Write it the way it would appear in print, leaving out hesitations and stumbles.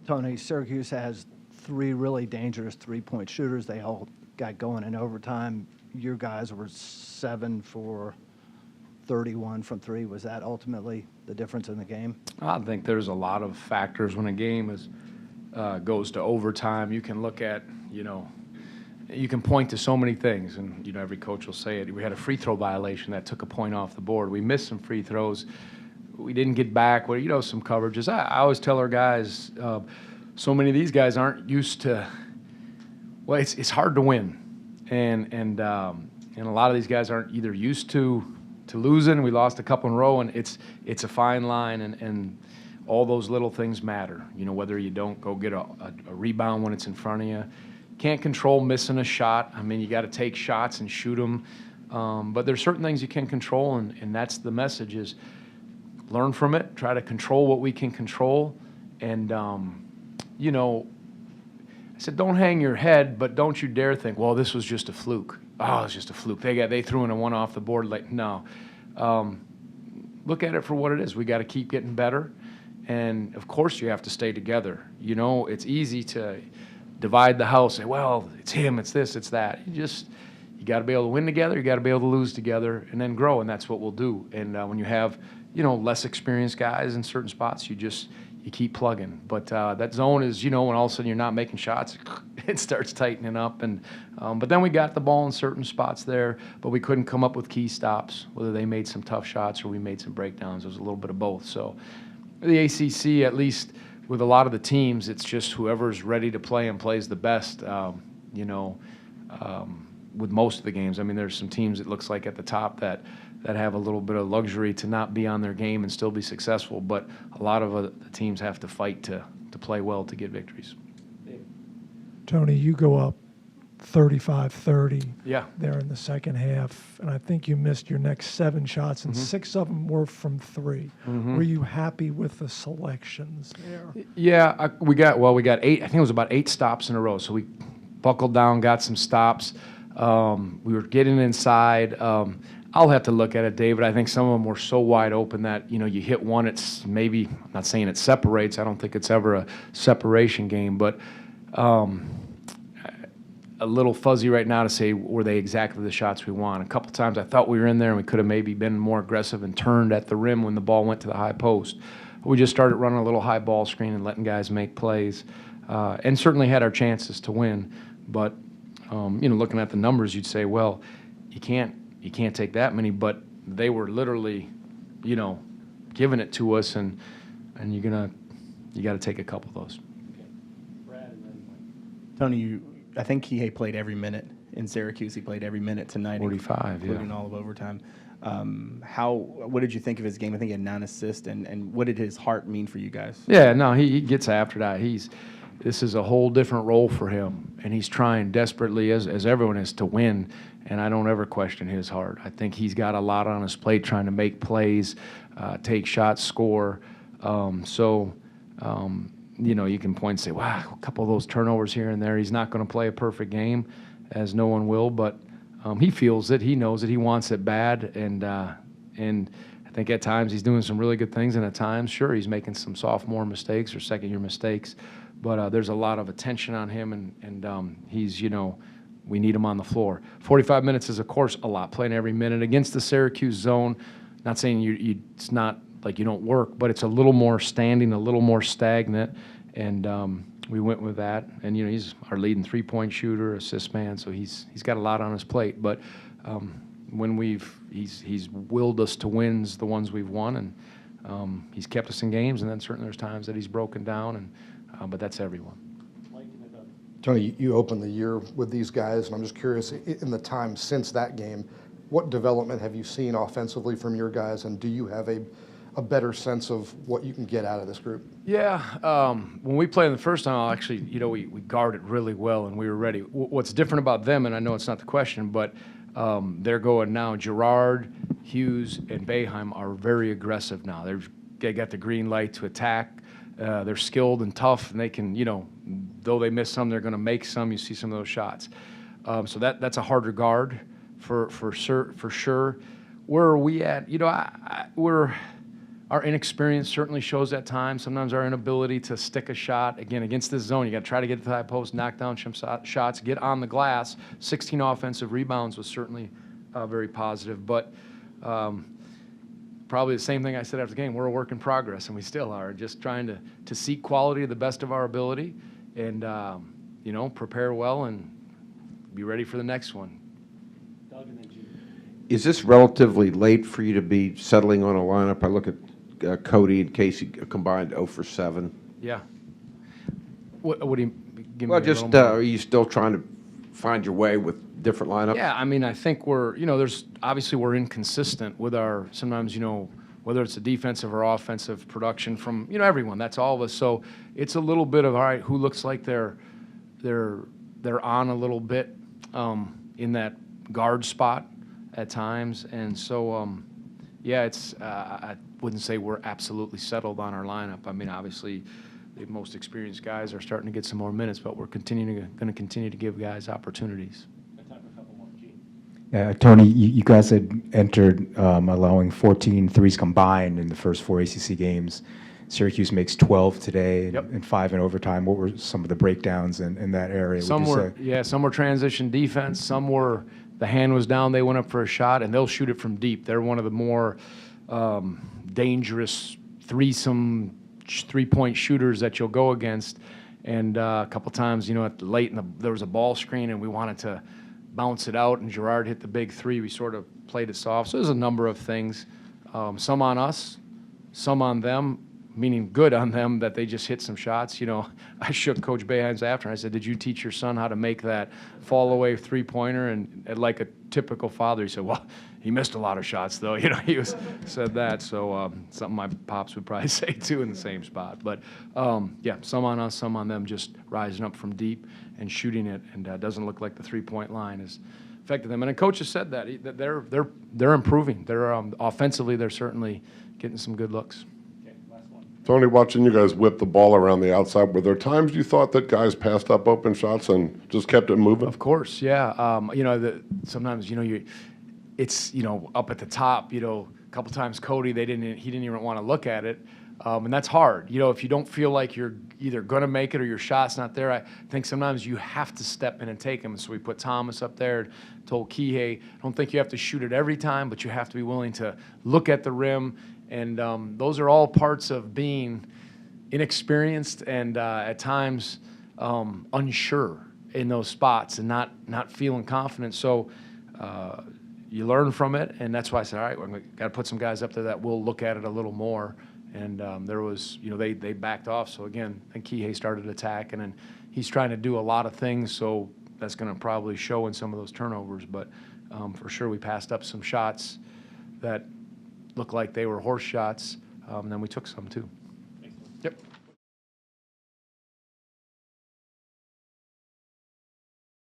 Tony, Syracuse has three really dangerous three-point shooters. They all got going in overtime. Your guys were 7 for 31 from three. Was that ultimately the difference in the game? I think there's a lot of factors when a game goes to overtime. You can look at, you can point to so many things, and every coach will say it. We had a free throw violation that took a point off the board. We missed some free throws. We didn't get back. Well, some coverages. I always tell our guys, so many of these guys aren't used to. Well, it's hard to win, and a lot of these guys aren't either used to losing. We lost a couple in a row, and it's a fine line, and all those little things matter. Whether you don't go get a rebound when it's in front of you. Can't control missing a shot. I mean, you got to take shots and shoot them. But there's certain things you can control, and that's the message is learn from it, try to control what we can control. And, I said, don't hang your head, but don't you dare think, well, this was just a fluke. Oh, it's just a fluke. They threw in a one off the board. No. Look at it for what it is. We got to keep getting better. And, of course, you have to stay together. It's easy to divide the house, say, well, it's him, it's this, it's that. You got to be able to win together, you got to be able to lose together, and then grow, and that's what we'll do. And when you have, less experienced guys in certain spots, you keep plugging. But that zone is, when all of a sudden you're not making shots, it starts tightening up. And but then we got the ball in certain spots there, but we couldn't come up with key stops, whether they made some tough shots or we made some breakdowns. It was a little bit of both. So the ACC, at least with a lot of the teams, it's just whoever's ready to play and plays the best, with most of the games. I mean, there's some teams it looks like at the top that have a little bit of luxury to not be on their game and still be successful, but a lot of the teams have to fight to play well to get victories. Tony, you go up 35-30 Yeah. there in the second half, and I think you missed your next 7 shots, and 6 of them were from 3. Were you happy with the selections there? Yeah, we got 8. I think it was about 8 stops in a row. So we buckled down, got some stops. We were getting inside. I'll have to look at it, David. I think some of them were so wide open that, you hit one, it's maybe, I'm not saying it separates. I don't think it's ever a separation game, but a little fuzzy right now to say were they exactly the shots we want. A couple times I thought we were in there and we could have maybe been more aggressive and turned at the rim when the ball went to the high post. We just started running a little high ball screen and letting guys make plays, and certainly had our chances to win. But looking at the numbers, you'd say, well, you can't take that many, but they were literally, giving it to us, and you got to take a couple of those. Tony, I think he played every minute in Syracuse. He played every minute tonight, 45, including all of overtime. What did you think of his game? I think he had 9 assists, and what did his heart mean for you guys? Yeah, no, he gets after that. This is a whole different role for him, and he's trying desperately, as everyone is, to win, and I don't ever question his heart. I think he's got a lot on his plate trying to make plays, take shots, score. You can point and say, wow, a couple of those turnovers here and there. He's not going to play a perfect game, as no one will, but he feels it. He knows it. He wants it bad, and I think at times he's doing some really good things, and at times, sure, he's making some sophomore mistakes or second-year mistakes, but there's a lot of attention on him, and he's, we need him on the floor. 45 minutes is, of course, a lot, playing every minute against the Syracuse zone. Not saying it's not like you don't work, but it's a little more standing, a little more stagnant, and we went with that. And he's our leading three-point shooter, assist man, so he's got a lot on his plate. But when he's willed us to wins the ones we've won, and he's kept us in games. And then certainly there's times that he's broken down, but that's everyone. Tony, you opened the year with these guys, and I'm just curious, in the time since that game, what development have you seen offensively from your guys, and do you have a better sense of what you can get out of this group? Yeah, when we played in the first time, actually, we guarded really well and we were ready. What's different about them, and I know it's not the question, but they're going now. Gerard, Hughes, and Boeheim are very aggressive now. They got the green light to attack. They're skilled and tough, and they can, though they miss some, they're going to make some. You see some of those shots. So that's a harder guard for sure. Where are we at? our inexperience certainly shows at times. Sometimes our inability to stick a shot. Again, against this zone, you got to try to get to the high post, knock down some shots, get on the glass. 16 offensive rebounds was certainly very positive. But probably the same thing I said after the game. We're a work in progress, and we still are. Just trying to seek quality to the best of our ability and, prepare well and be ready for the next one. Is this relatively late for you to be settling on a lineup? I look at Cody and Casey combined 0 for 7. Yeah. What do you give Well, me? just are you still trying to find your way with different lineups? Yeah, I mean, I think there's obviously we're inconsistent with our sometimes, whether it's a defensive or offensive production from, everyone. That's all of us. So it's a little bit of, all right, who looks like they're on a little bit in that guard spot at times. And so, it's I wouldn't say we're absolutely settled on our lineup. I mean, obviously, the most experienced guys are starting to get some more minutes, but we're going to continue to give guys opportunities. Tony, you guys had entered allowing 14 threes combined in the first 4 ACC games. Syracuse makes 12 today and 5 in overtime. What were some of the breakdowns in that area? Some were transition defense. Some were the hand was down, they went up for a shot, and they'll shoot it from deep. They're one of the more dangerous threesome 3-point shooters that you'll go against. And a couple times, there was a ball screen, and we wanted to bounce it out, and Gerard hit the big 3. We sort of played it soft. So there's a number of things, some on us, some on them, meaning good on them that they just hit some shots. I shook Coach Boeheim's after, and I said, did you teach your son how to make that fall-away three-pointer? And like a typical father, he said, well, he missed a lot of shots, though. He said that. So something my pops would probably say, too, in the same spot. But, some on us, some on them, just rising up from deep and shooting it. And it doesn't look like the three-point line has affected them. And the coach has said that they're improving. They're offensively, they're certainly getting some good looks. Tony, watching you guys whip the ball around the outside, were there times you thought that guys passed up open shots and just kept it moving? Of course, yeah. Sometimes it's up at the top. A couple times Cody, he didn't even want to look at it, and that's hard. If you don't feel like you're either going to make it or your shot's not there, I think sometimes you have to step in and take them. And so we put Thomas up there, told Kihei, I don't think you have to shoot it every time, but you have to be willing to look at the rim. And those are all parts of being inexperienced and at times unsure in those spots and not feeling confident. So you learn from it, and that's why I said, all right, we've got to put some guys up there that will look at it a little more. And there was, they backed off. So, again, I think Kihei started attacking, and he's trying to do a lot of things, so that's going to probably show in some of those turnovers. But for sure we passed up some shots that looked like they were horse shots, and then we took some too.